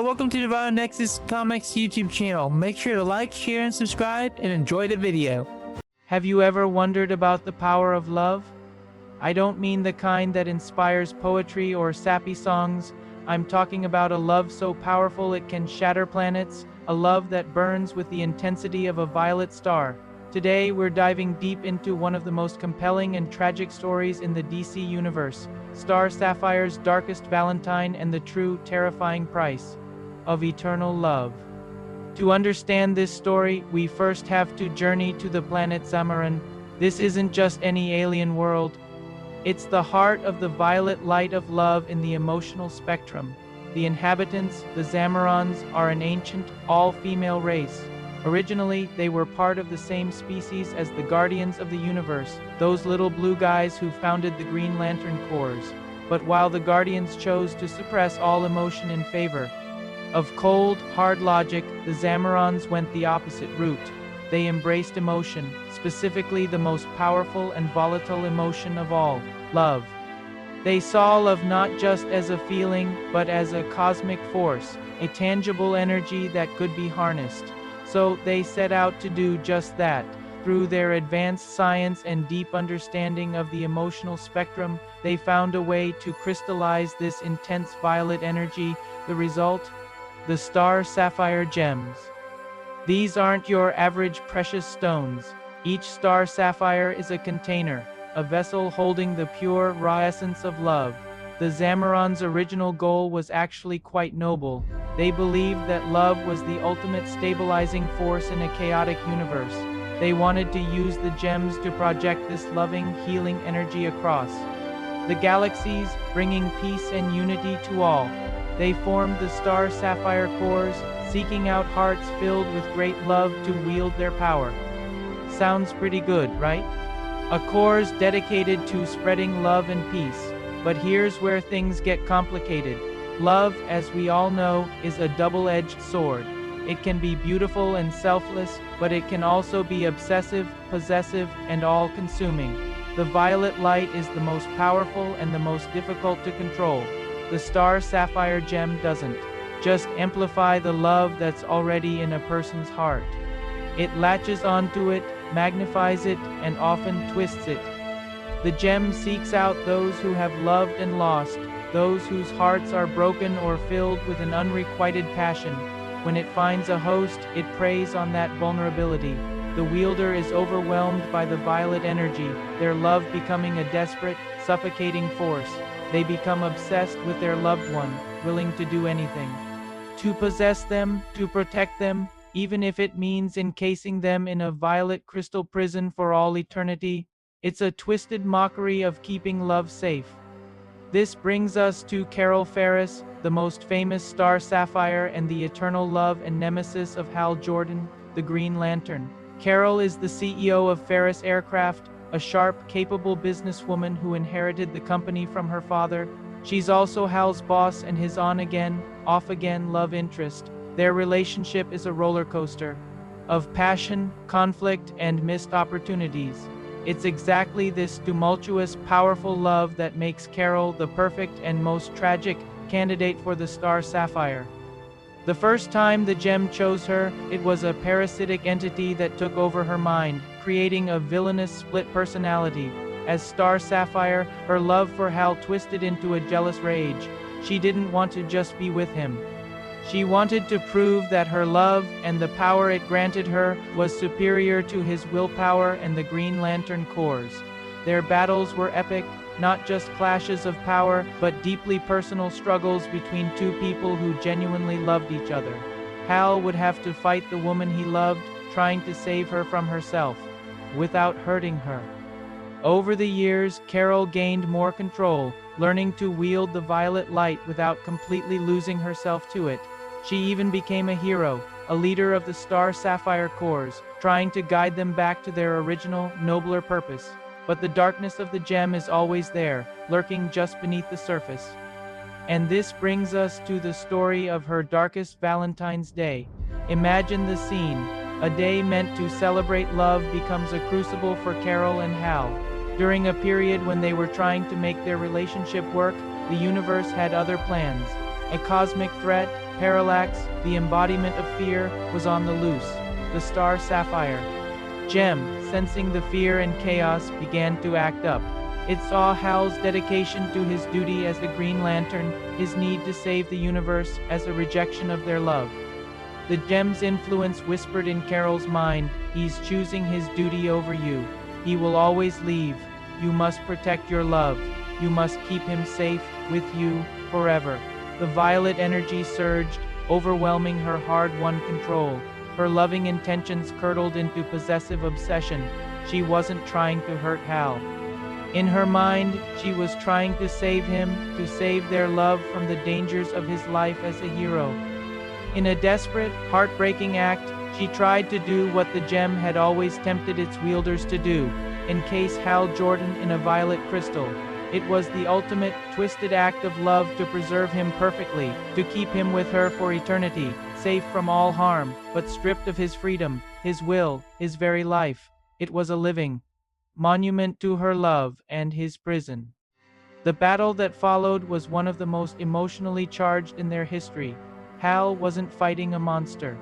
welcome to the Violent Nexus Comics YouTube channel. Make sure to like, share, and subscribe, and enjoy the video. Have you ever wondered about the power of love? I don't mean the kind that inspires poetry or sappy songs. I'm talking about a love so powerful it can shatter planets, a love that burns with the intensity of a violet star. Today, we're diving deep into one of the most compelling and tragic stories in the DC universe, Star Sapphire's darkest Valentine and the true, terrifying price of eternal love. To understand this story, we first have to journey to the planet Zamaran. This isn't just any alien world. It's the heart of the violet light of love in the emotional spectrum. The inhabitants, the Zamarans, are an ancient, all-female race. Originally, they were part of the same species as the Guardians of the Universe, those little blue guys who founded the Green Lantern Corps. But while the Guardians chose to suppress all emotion in favor of cold, hard logic, the Zamarans went the opposite route. They embraced emotion, specifically the most powerful and volatile emotion of all, love. They saw love not just as a feeling, but as a cosmic force, a tangible energy that could be harnessed. So they set out to do just that. Through their advanced science and deep understanding of the emotional spectrum, they found a way to crystallize this intense violet energy. The result? The Star Sapphire gems. These aren't your average precious stones. Each Star Sapphire is a container, a vessel holding the pure, raw essence of love. The Zamarans' original goal was actually quite noble. They believed that love was the ultimate stabilizing force in a chaotic universe. They wanted to use the gems to project this loving, healing energy across the galaxies, bringing peace and unity to all. They formed the Star Sapphire Corps, seeking out hearts filled with great love to wield their power. Sounds pretty good, right? A corps dedicated to spreading love and peace. But here's where things get complicated. Love, as we all know, is a double-edged sword. It can be beautiful and selfless, but it can also be obsessive, possessive, and all-consuming. The violet light is the most powerful and the most difficult to control. The Star Sapphire gem doesn't just amplify the love that's already in a person's heart. It latches onto it, magnifies it, and often twists it. The gem seeks out those who have loved and lost, those whose hearts are broken or filled with an unrequited passion. When it finds a host, it preys on that vulnerability. The wielder is overwhelmed by the violet energy, their love becoming a desperate, suffocating force. They become obsessed with their loved one, willing to do anything to possess them, to protect them, even if it means encasing them in a violet crystal prison for all eternity. It's a twisted mockery of keeping love safe. This brings us to Carol Ferris, the most famous Star Sapphire and the eternal love and nemesis of Hal Jordan, the Green Lantern. Carol is the CEO of Ferris Aircraft, a sharp, capable businesswoman who inherited the company from her father. She's also Hal's boss and his on-again, off-again love interest. Their relationship is a roller coaster of passion, conflict, and missed opportunities. It's exactly this tumultuous, powerful love that makes Carol the perfect and most tragic candidate for the Star Sapphire. The first time the gem chose her, it was a parasitic entity that took over her mind, creating a villainous split personality. As Star Sapphire, her love for Hal twisted into a jealous rage. She didn't want to just be with him. She wanted to prove that her love and the power it granted her was superior to his willpower and the Green Lantern Corps. Their battles were epic, not just clashes of power, but deeply personal struggles between two people who genuinely loved each other. Hal would have to fight the woman he loved, trying to save her from herself, without hurting her. Over the years, Carol gained more control, learning to wield the violet light without completely losing herself to it. She even became a hero, a leader of the Star Sapphire Corps, trying to guide them back to their original, nobler purpose. But the darkness of the gem is always there, lurking just beneath the surface. And this brings us to the story of her darkest Valentine's Day. Imagine the scene. A day meant to celebrate love becomes a crucible for Carol and Hal. During a period when they were trying to make their relationship work, the universe had other plans. A cosmic threat, Parallax, the embodiment of fear, was on the loose. The star Sapphire gem, sensing the fear and chaos, began to act up. It saw Hal's dedication to his duty as the Green Lantern, his need to save the universe, as a rejection of their love. The gem's influence whispered in Carol's mind, "He's choosing his duty over you. He will always leave. You must protect your love. You must keep him safe, with you, forever." The violet energy surged, overwhelming her hard-won control. Her loving intentions curdled into possessive obsession. She wasn't trying to hurt Hal. In her mind, she was trying to save him, to save their love from the dangers of his life as a hero. In a desperate, heartbreaking act, she tried to do what the gem had always tempted its wielders to do, encase Hal Jordan in a violet crystal. It was the ultimate, twisted act of love to preserve him perfectly, to keep him with her for eternity, safe from all harm, but stripped of his freedom, his will, his very life. It was a living monument to her love and his prison. The battle that followed was one of the most emotionally charged in their history. Hal wasn't fighting a monster.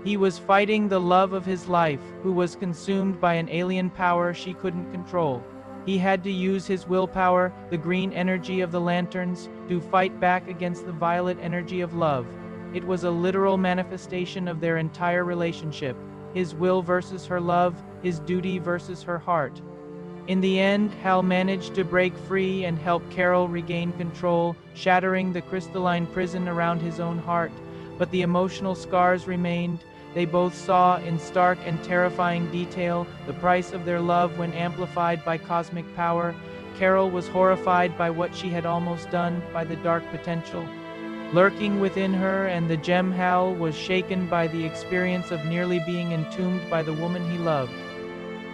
He was fighting the love of his life, who was consumed by an alien power she couldn't control. He had to use his willpower, the green energy of the lanterns, to fight back against the violet energy of love. It was a literal manifestation of their entire relationship, his will versus her love, his duty versus her heart. In the end, Hal managed to break free and help Carol regain control, shattering the crystalline prison around his own heart. But the emotional scars remained. They both saw, in stark and terrifying detail, the price of their love when amplified by cosmic power. Carol was horrified by what she had almost done, by the dark potential lurking within her, and the gem Hal was shaken by the experience of nearly being entombed by the woman he loved.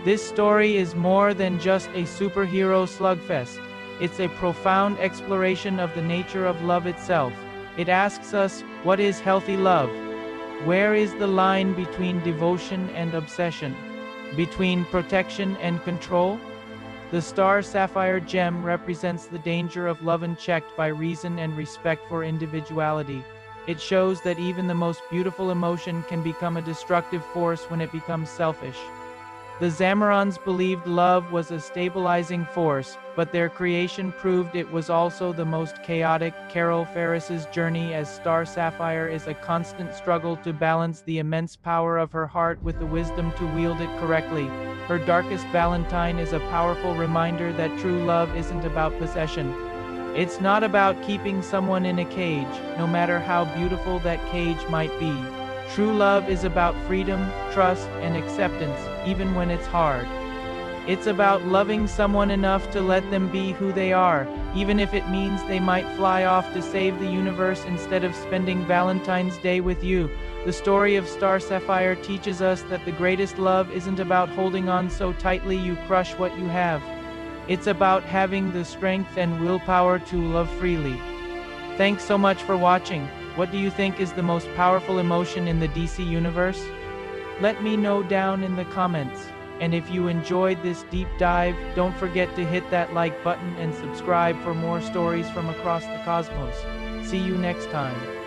This story is more than just a superhero slugfest. It's a profound exploration of the nature of love itself. It asks us, what is healthy love? Where is the line between devotion and obsession? Between protection and control? The star Sapphire gem represents the danger of love unchecked by reason and respect for individuality. It shows that even the most beautiful emotion can become a destructive force when it becomes selfish. The Zamorans believed love was a stabilizing force, but their creation proved it was also the most chaotic. Carol Ferris's journey as Star Sapphire is a constant struggle to balance the immense power of her heart with the wisdom to wield it correctly. Her darkest Valentine is a powerful reminder that true love isn't about possession. It's not about keeping someone in a cage, no matter how beautiful that cage might be. True love is about freedom, trust, and acceptance, even when it's hard. It's about loving someone enough to let them be who they are, even if it means they might fly off to save the universe instead of spending Valentine's Day with you. The story of Star Sapphire teaches us that the greatest love isn't about holding on so tightly you crush what you have. It's about having the strength and willpower to love freely. Thanks so much for watching. What do you think is the most powerful emotion in the DC universe? Let me know down in the comments. And if you enjoyed this deep dive, don't forget to hit that like button and subscribe for more stories from across the cosmos. See you next time.